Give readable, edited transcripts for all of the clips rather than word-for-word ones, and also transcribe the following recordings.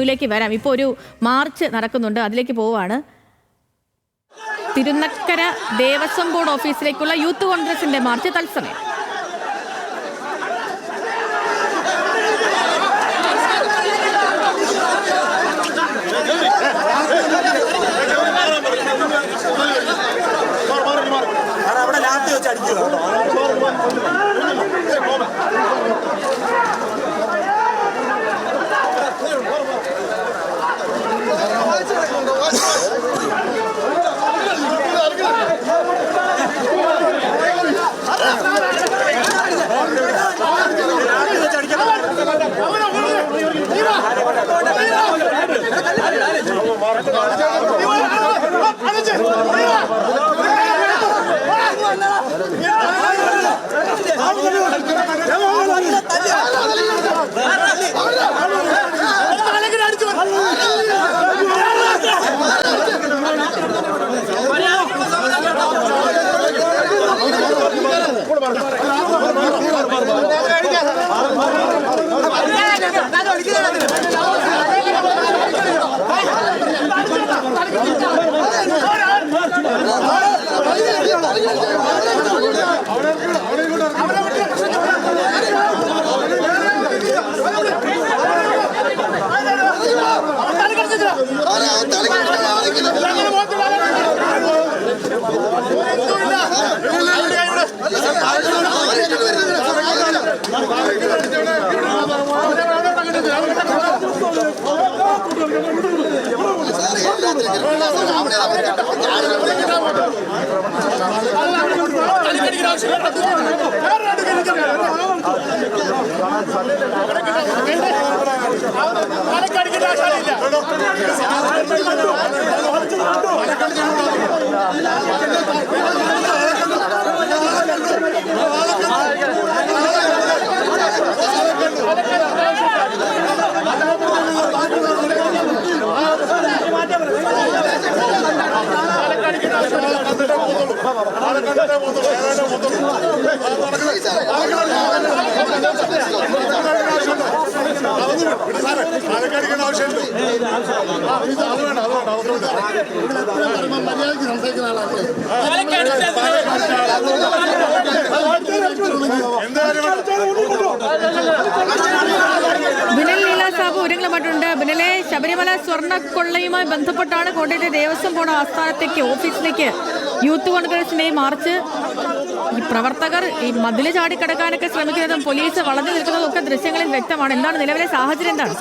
ിലേക്ക് വരാം. ഇപ്പോൾ ഒരു മാർച്ച് നടക്കുന്നുണ്ട്, അതിലേക്ക് പോവാണ്. തിരുനക്കര ദേവസ്വം ബോർഡ് ഓഫീസിലേക്കുള്ള യൂത്ത് കോൺഗ്രസിന്റെ മാർച്ച് തത്സമയം. ബിനൽ ലീല സാബു ഒരുങ്ങളുമായിട്ടുണ്ട്. ബിനലെ, ശബരിമല സ്വർണ്ണക്കൊള്ളയുമായി ബന്ധപ്പെട്ടാണ് കോട്ടയത്തെ ദേവസ്വം ബോർഡ് ആസ്ഥാനത്തേക്ക് ഓഫീസിലേക്ക് യൂത്ത് കോൺഗ്രസിന്റെ മാർച്ച്. ഈ പ്രവർത്തകർ ഈ മതില് ചാടിക്കടക്കാനൊക്കെ ശ്രമിക്കുന്നതും പോലീസ് വളഞ്ഞു നിൽക്കുന്നതും ഒക്കെ ദൃശ്യങ്ങളിൽ വ്യക്തമാണ്. എന്താണ് നിലവിലെ സാഹചര്യം? എന്താണ്?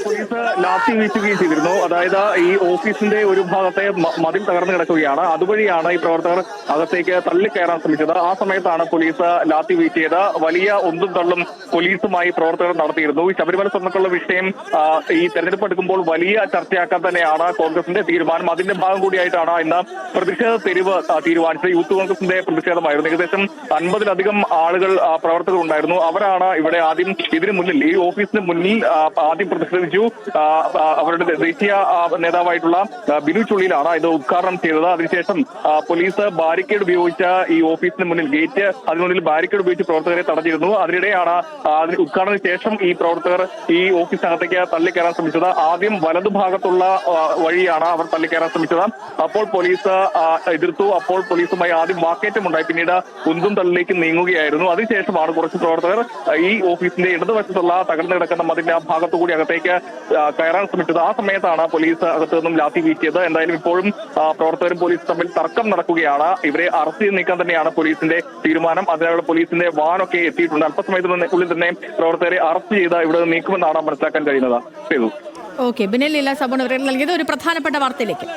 പോലീസ് ലാത്തി വീശുകയും ചെയ്തിരുന്നു. അതായത് ഈ ഓഫീസിന്റെ ഒരു ഭാഗത്തെ മതിൽ തകർന്നു കിടക്കുകയാണ്. അതുവഴിയാണ് ഈ പ്രവർത്തകർ അകത്തേക്ക് തള്ളിക്കയറാൻ ശ്രമിച്ചത്. ആ സമയത്താണ് പോലീസ് ലാത്തി വീശിയത്. വലിയ ഒന്നും തള്ളും പോലീസുമായി പ്രവർത്തകർ നടത്തിയിരുന്നു. ഈ ശബരിമല സ്വർണ്ണക്കൊള്ള വിഷയം ഈ തെരഞ്ഞെടുപ്പ് എടുക്കുമ്പോൾ വലിയ ചർച്ചയാക്കാൻ തന്നെയാണ് കോൺഗ്രസിന്റെ തീരുമാനം. അതിന്റെ ഭാഗം കൂടിയായിട്ടാണ് ഇന്ന് പ്രതിഷേധ തെരുവ് തീരുമാനിച്ചത്. യൂത്ത് കോൺഗ്രസിന്റെ പ്രതിഷേധമായിരുന്നു. ഏകദേശം 50-ലധികം ആളുകൾ പ്രവർത്തകർ ഉണ്ടായിരുന്നു. അവരാണ് ഇവിടെ ആദ്യം ഇതിനു മുന്നിൽ, ഈ ഓഫീസിന് മുന്നിൽ ആദ്യം പ്രതിഷേധിച്ചു. അവരുടെ ദേശീയ നേതാവായിട്ടുള്ള ബിനു ചുള്ളിയിലാണ് ഇത് ഉദ്ഘാടനം ചെയ്തത്. അതിനുശേഷം പോലീസ് ബാരിക്കേഡ് ഉപയോഗിച്ച ഈ ഓഫീസിന് മുന്നിൽ അതിനുള്ളിൽ ബാരിക്കേഡ് ഉപയോഗിച്ച് പ്രവർത്തകരെ തടഞ്ഞിരുന്നു. അതിനിടെയാണ് ഉദ്ഘാടനത്തിന് ശേഷം ഈ പ്രവർത്തകർ ഈ ഓഫീസിനകത്തേക്ക് തള്ളിക്കയറാൻ ശ്രമിച്ചത്. ആദ്യം വലതുഭാഗത്തുള്ള വഴിയാണ് അവർ തള്ളിക്കയറാൻ ശ്രമിച്ചത്. അപ്പോൾ പോലീസ് എതിർത്തു. അപ്പോൾ പോലീസുമായി ആദ്യം വാക്കേറ്റമുണ്ടായി. പിന്നീട് ഉന്തും തള്ളിലേക്ക് നീങ്ങുകയായിരുന്നു. അതിനുശേഷമാണ് കുറച്ച് പ്രവർത്തകർ ഈ ഓഫീസിന്റെ ഇടതുവശത്തുള്ള തകർന്നു കിടക്കുന്ന മതിന്റെ ആ ഭാഗത്തുകൂടി അകത്തേക്ക് കയറാൻ ശ്രമിച്ചത്. ആ സമയത്താണ് പോലീസ് അകത്തു നിന്നും ലാത്തി വീശിയത്. എന്തായാലും ഇപ്പോഴും പ്രവർത്തകരും പോലീസും തമ്മിൽ തർക്കം നടക്കുകയാണ്. ഇവരെ അറസ്റ്റ് ചെയ്ത് നീക്കാൻ തന്നെയാണ് പോലീസിന്റെ തീരുമാനം. അതിനുള്ള പോലീസിന്റെ വാനൊക്കെ എത്തിയിട്ടുണ്ട്. അല്പസമയത്തിനുള്ളിൽ തന്നെ പ്രവർത്തകരെ അറസ്റ്റ് ചെയ്ത് ഇവിടെ നീക്കുമെന്നാണ് മനസ്സിലാക്കാൻ കഴിയുന്നത്. ഓക്കെ, ബിനൽ ലീല സാബു നൽകിയത് ഒരു പ്രധാനപ്പെട്ട വാർത്തയിലേക്ക്.